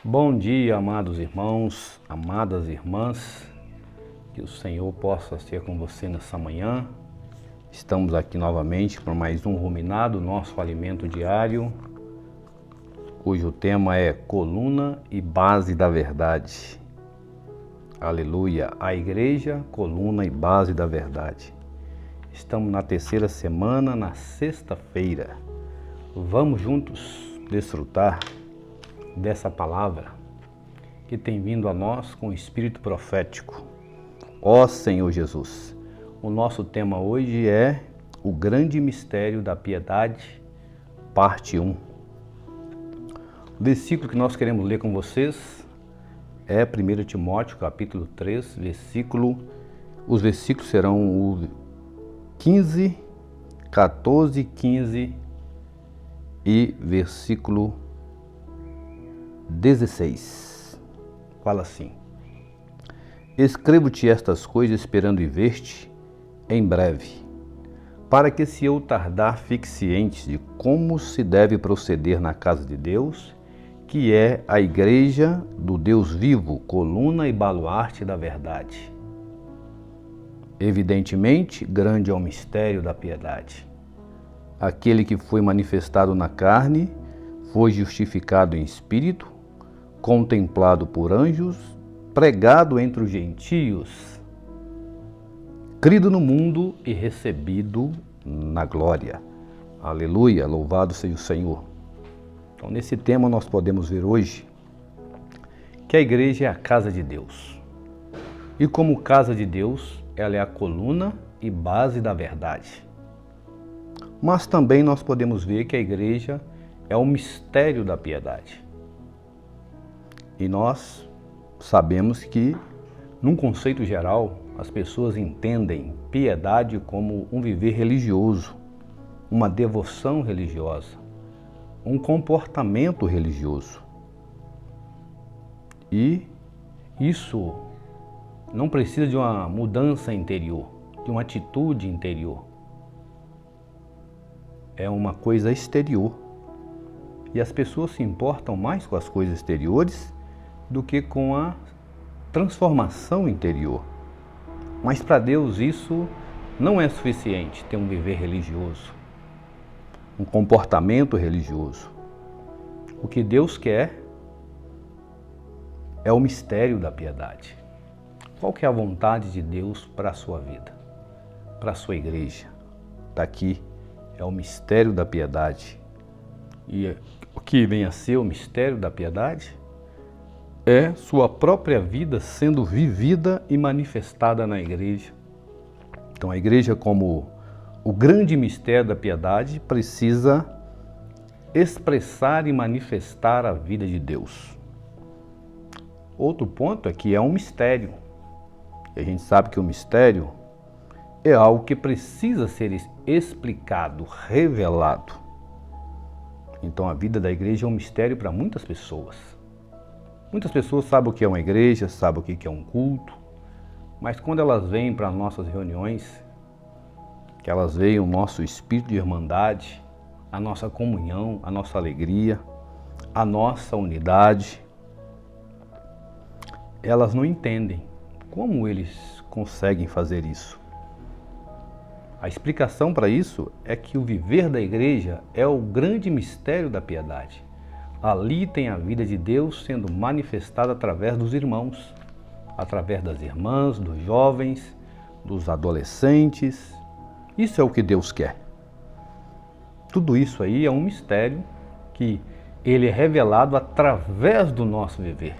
Bom dia, amados irmãos, amadas irmãs, que o Senhor possa ser com você nessa manhã. Estamos aqui novamente para mais um Ruminado, nosso alimento diário, cujo tema é Coluna e Base da Verdade. Aleluia! A Igreja, coluna e base da verdade. Estamos na terceira semana, na sexta-feira. Vamos juntos desfrutar dessa palavra que tem vindo a nós com o espírito profético. Ó Senhor Jesus, o nosso tema hoje é o grande mistério da piedade, parte 1. O versículo que nós queremos ler com vocês é 1 Timóteo, capítulo 3, os versículos serão o 15, 14, 15 e versículo 16. Fala assim: Escrevo-te estas coisas esperando ver-te em breve, para que se eu tardar fique ciente de como se deve proceder na casa de Deus, que é a igreja do Deus vivo, coluna e baluarte da verdade. Evidentemente, grande é o mistério da piedade. Aquele que foi manifestado na carne foi justificado em espírito, contemplado por anjos, pregado entre os gentios, crido no mundo e recebido na glória. Aleluia, louvado seja o Senhor. Então, nesse tema nós podemos ver hoje que a igreja é a casa de Deus. E como casa de Deus, ela é a coluna e base da verdade. Mas também nós podemos ver que a igreja é o mistério da piedade. E nós sabemos que, num conceito geral, as pessoas entendem piedade como um viver religioso, uma devoção religiosa, um comportamento religioso. E isso não precisa de uma mudança interior, de uma atitude interior. É uma coisa exterior. E as pessoas se importam mais com as coisas exteriores do que com a transformação interior. Mas para Deus isso não é suficiente, ter um viver religioso, um comportamento religioso. O que Deus quer é o mistério da piedade. Qual que é a vontade de Deus para a sua vida, para a sua igreja? Está aqui, é o mistério da piedade. E o que vem a ser o mistério da piedade é sua própria vida sendo vivida e manifestada na igreja. Então a igreja, como o grande mistério da piedade, precisa expressar e manifestar a vida de Deus. Outro ponto é que é um mistério. E a gente sabe que o mistério é algo que precisa ser explicado, revelado. Então a vida da igreja é um mistério para muitas pessoas. Muitas pessoas sabem o que é uma igreja, sabem o que é um culto, mas quando elas vêm para as nossas reuniões, que elas veem o nosso espírito de irmandade, a nossa comunhão, a nossa alegria, a nossa unidade, elas não entendem como eles conseguem fazer isso. A explicação para isso é que o viver da igreja é o grande mistério da piedade. Ali tem a vida de Deus sendo manifestada através dos irmãos, através das irmãs, dos jovens, dos adolescentes. Isso é o que Deus quer. Tudo isso aí é um mistério que ele é revelado através do nosso viver.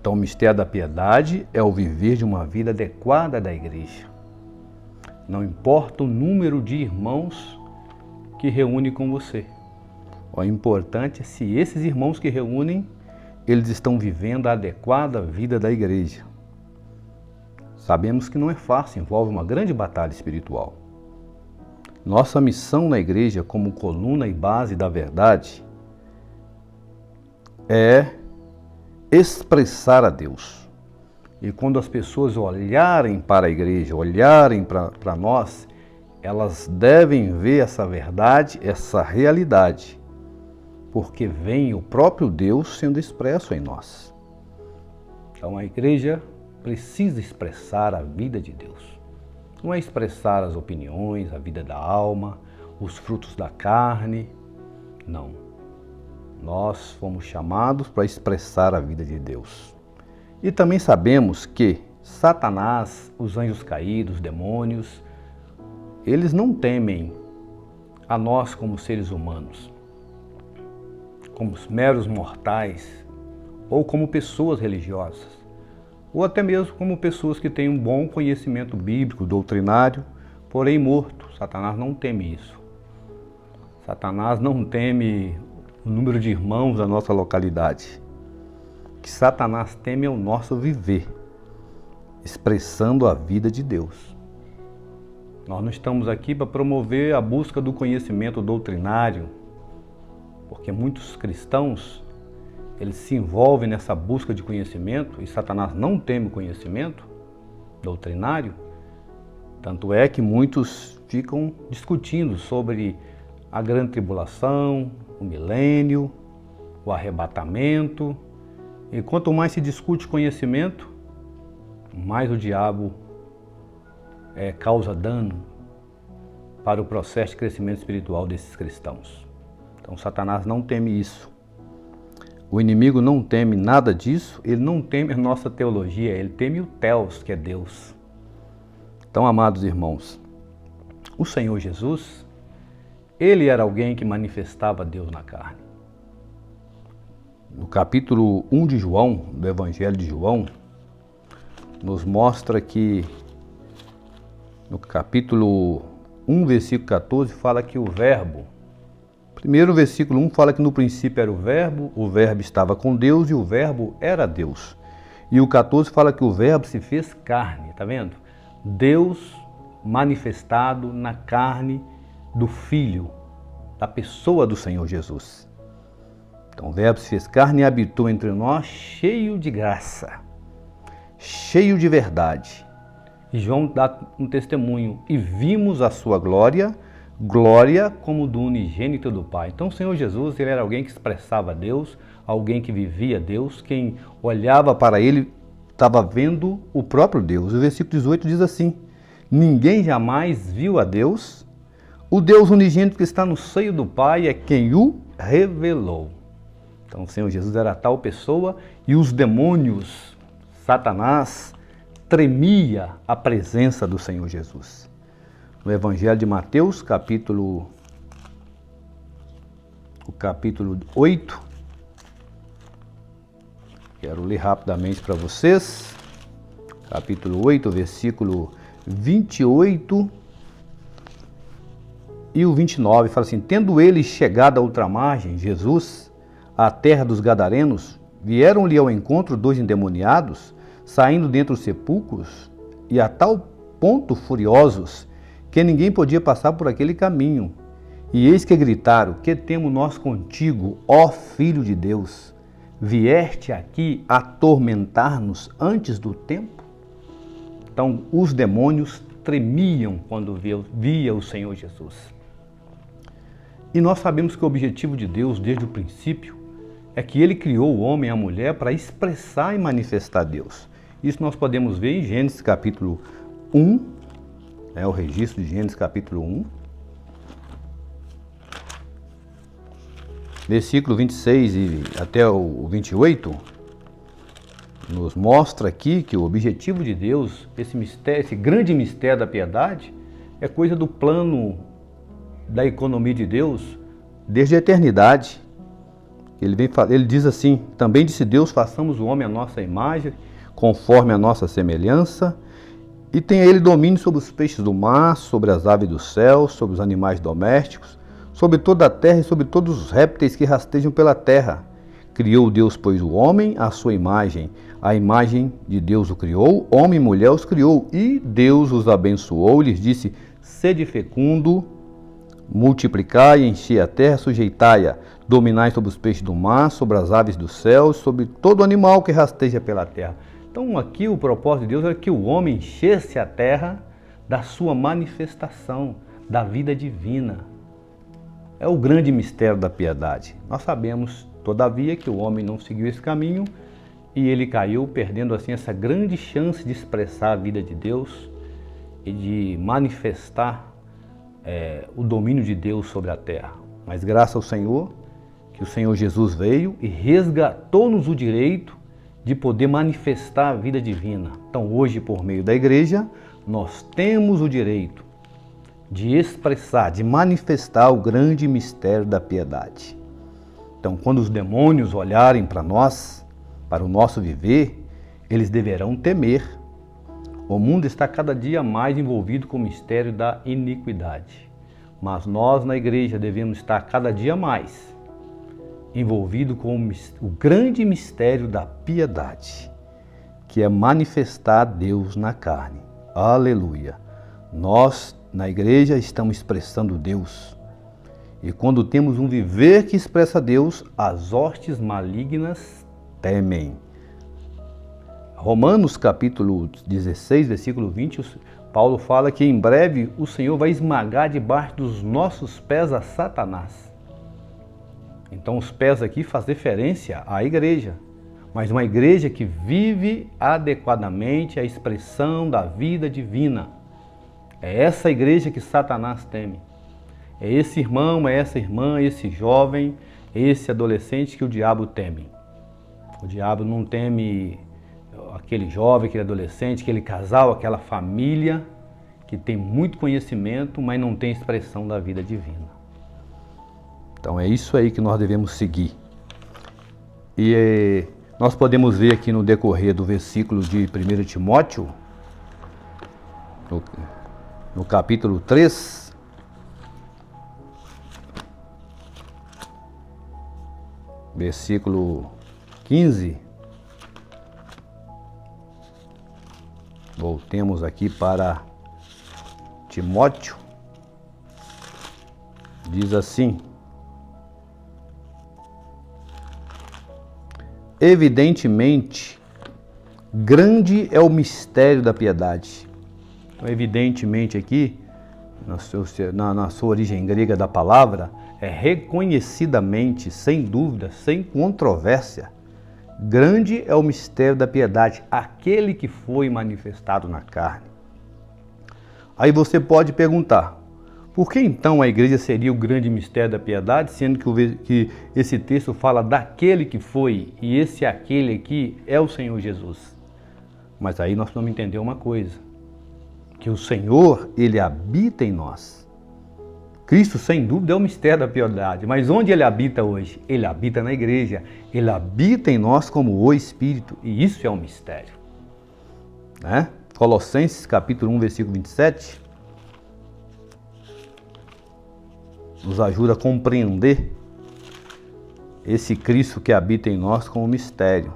Então, o mistério da piedade é o viver de uma vida adequada da igreja. Não importa o número de irmãos que reúne com você. O importante é se esses irmãos que reúnem, eles estão vivendo a adequada vida da igreja. Sabemos que não é fácil, envolve uma grande batalha espiritual. Nossa missão na igreja como coluna e base da verdade é expressar a Deus. E quando as pessoas olharem para a igreja, olharem para nós, elas devem ver essa verdade, essa realidade, porque vem o próprio Deus sendo expresso em nós. Então a igreja precisa expressar a vida de Deus. Não é expressar as opiniões, a vida da alma, os frutos da carne. Não. Nós fomos chamados para expressar a vida de Deus. E também sabemos que Satanás, os anjos caídos, os demônios, eles não temem a nós como seres humanos, como meros mortais, ou como pessoas religiosas, ou até mesmo como pessoas que têm um bom conhecimento bíblico, doutrinário, porém morto. Satanás não teme isso. Satanás não teme o número de irmãos da nossa localidade. O que Satanás teme é o nosso viver, expressando a vida de Deus. Nós não estamos aqui para promover a busca do conhecimento doutrinário, porque muitos cristãos, eles se envolvem nessa busca de conhecimento, e Satanás não teme o conhecimento doutrinário. Tanto é que muitos ficam discutindo sobre a grande tribulação, o milênio, o arrebatamento. E quanto mais se discute conhecimento, mais o diabo causa dano para o processo de crescimento espiritual desses cristãos. Então Satanás não teme isso. O inimigo não teme nada disso, ele não teme a nossa teologia, ele teme o Theos, que é Deus. Então, amados irmãos, o Senhor Jesus, ele era alguém que manifestava Deus na carne. No capítulo 1 de João, do Evangelho de João, nos mostra que, no capítulo 1, versículo 14, fala que o verbo, primeiro versículo 1 fala que no princípio era o verbo estava com Deus e o verbo era Deus. E o 14 fala que o verbo se fez carne, tá vendo? Deus manifestado na carne do Filho, da pessoa do Senhor Jesus. Então o verbo se fez carne e habitou entre nós cheio de graça, cheio de verdade. E João dá um testemunho, e vimos a sua glória, glória como do unigênito do Pai. Então o Senhor Jesus, ele era alguém que expressava Deus, alguém que vivia Deus, quem olhava para ele estava vendo o próprio Deus. O versículo 18 diz assim: ninguém jamais viu a Deus, o Deus unigênito que está no seio do Pai é quem o revelou. Então o Senhor Jesus era tal pessoa, e os demônios, Satanás, tremia a presença do Senhor Jesus. No Evangelho de Mateus, capítulo 8, quero ler rapidamente para vocês, capítulo 8, versículo 28 e o 29, fala assim: tendo ele chegado à outra margem, Jesus, à terra dos Gadarenos, vieram-lhe ao encontro dois endemoniados, saindo dentre os sepulcros, e a tal ponto furiosos, que ninguém podia passar por aquele caminho. E eis que gritaram: que temos nós contigo, ó Filho de Deus? Vieste aqui atormentar-nos antes do tempo? Então os demônios tremiam quando via o Senhor Jesus. E nós sabemos que o objetivo de Deus desde o princípio é que ele criou o homem e a mulher para expressar e manifestar Deus. Isso nós podemos ver em Gênesis capítulo 1, o registro de Gênesis capítulo 1, versículo 26 e até o 28, nos mostra aqui que o objetivo de Deus, esse mistério, esse grande mistério da piedade, é coisa do plano da economia de Deus desde a eternidade. Ele diz assim: também disse Deus, façamos o homem à nossa imagem, conforme a nossa semelhança, e tenha ele domínio sobre os peixes do mar, sobre as aves do céu, sobre os animais domésticos, sobre toda a terra e sobre todos os répteis que rastejam pela terra. Criou Deus, pois, o homem à sua imagem. A imagem de Deus o criou, homem e mulher os criou. E Deus os abençoou e lhes disse: sede fecundo, multiplicai, enchei a terra, sujeitai-a, dominai sobre os peixes do mar, sobre as aves do céu, sobre todo animal que rasteja pela terra. Então aqui o propósito de Deus era que o homem enchesse a terra da sua manifestação, da vida divina. é o grande mistério da piedade. Nós sabemos, todavia, que o homem não seguiu esse caminho e ele caiu, perdendo assim essa grande chance de expressar a vida de Deus e de manifestar o domínio de Deus sobre a terra. Mas graças ao Senhor, que o Senhor Jesus veio e resgatou-nos o direito de poder manifestar a vida divina. Então hoje, por meio da igreja, nós temos o direito de expressar, de manifestar o grande mistério da piedade. Então, quando os demônios olharem para nós, para o nosso viver, eles deverão temer. O mundo está cada dia mais envolvido com o mistério da iniquidade. Mas nós, na igreja, devemos estar cada dia mais envolvido com o grande mistério da piedade, que é manifestar Deus na carne. Aleluia! Nós, na igreja, estamos expressando Deus. E quando temos um viver que expressa Deus, as hostes malignas temem. Romanos capítulo 16, versículo 20, Paulo fala que em breve o Senhor vai esmagar debaixo dos nossos pés a Satanás. Então os pés aqui faz referência à igreja, mas uma igreja que vive adequadamente a expressão da vida divina. É essa igreja que Satanás teme. É esse irmão, é essa irmã, esse jovem, esse adolescente que o diabo teme. O diabo não teme aquele jovem, aquele adolescente, aquele casal, aquela família que tem muito conhecimento, mas não tem expressão da vida divina. Então é isso aí que nós devemos seguir. E nós podemos ver aqui no decorrer do versículo de 1 Timóteo, no capítulo 3, versículo 15, voltemos aqui para Timóteo, diz assim: evidentemente, grande é o mistério da piedade. Então, evidentemente aqui, na sua origem grega da palavra, é reconhecidamente, sem dúvida, sem controvérsia. Grande é o mistério da piedade, aquele que foi manifestado na carne. Aí você pode perguntar, por que então a igreja seria o grande mistério da piedade, sendo que esse texto fala daquele que foi, e esse aquele aqui é o Senhor Jesus? Mas aí nós vamos entender uma coisa, que o Senhor, Ele habita em nós. Cristo, sem dúvida, é o mistério da piedade, mas onde Ele habita hoje? Ele habita na igreja, Ele habita em nós como o Espírito, e isso é um mistério. Né? Colossenses capítulo 1, versículo 27, nos ajuda a compreender esse Cristo que habita em nós como mistério.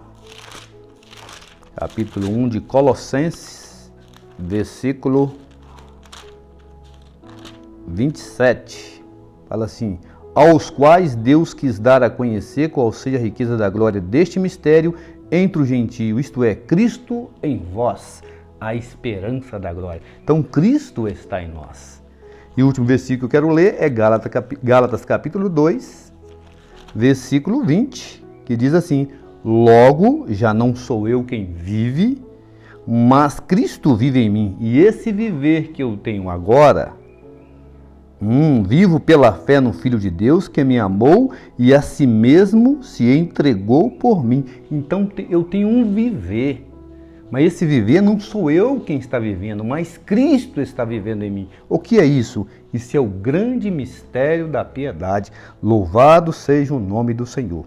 Capítulo 1 de Colossenses, versículo 27, fala assim: aos quais Deus quis dar a conhecer qual seja a riqueza da glória deste mistério entre os gentios, isto é, Cristo em vós, a esperança da glória. Então Cristo está em nós. E o último versículo que eu quero ler é Gálatas capítulo 2, versículo 20, que diz assim: logo já não sou eu quem vive, mas Cristo vive em mim. E esse viver que eu tenho agora, vivo pela fé no Filho de Deus que me amou e a si mesmo se entregou por mim. Então eu tenho um viver. Mas esse viver não sou eu quem está vivendo, mas Cristo está vivendo em mim. O que é isso? Isso é o grande mistério da piedade. Louvado seja o nome do Senhor.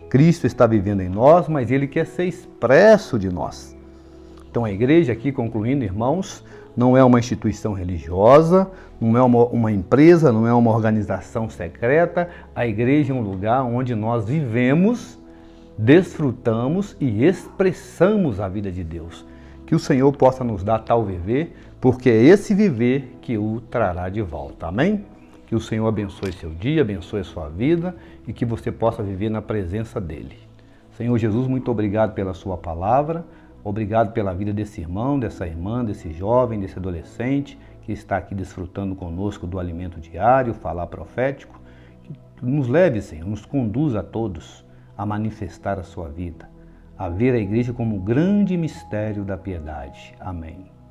Cristo está vivendo em nós, mas Ele quer ser expresso de nós. Então a igreja aqui, concluindo, irmãos, não é uma instituição religiosa, não é uma empresa, não é uma organização secreta. A igreja é um lugar onde nós vivemos, desfrutamos e expressamos a vida de Deus. Que o Senhor possa nos dar tal viver, porque é esse viver que o trará de volta. Amém? Que o Senhor abençoe seu dia, abençoe sua vida e que você possa viver na presença dEle. Senhor Jesus, muito obrigado pela sua palavra, obrigado pela vida desse irmão, dessa irmã, desse jovem, desse adolescente que está aqui desfrutando conosco do alimento diário, falar profético. nos leve, Senhor, nos conduza a todos a manifestar a sua vida, a ver a igreja como um grande mistério da piedade. Amém.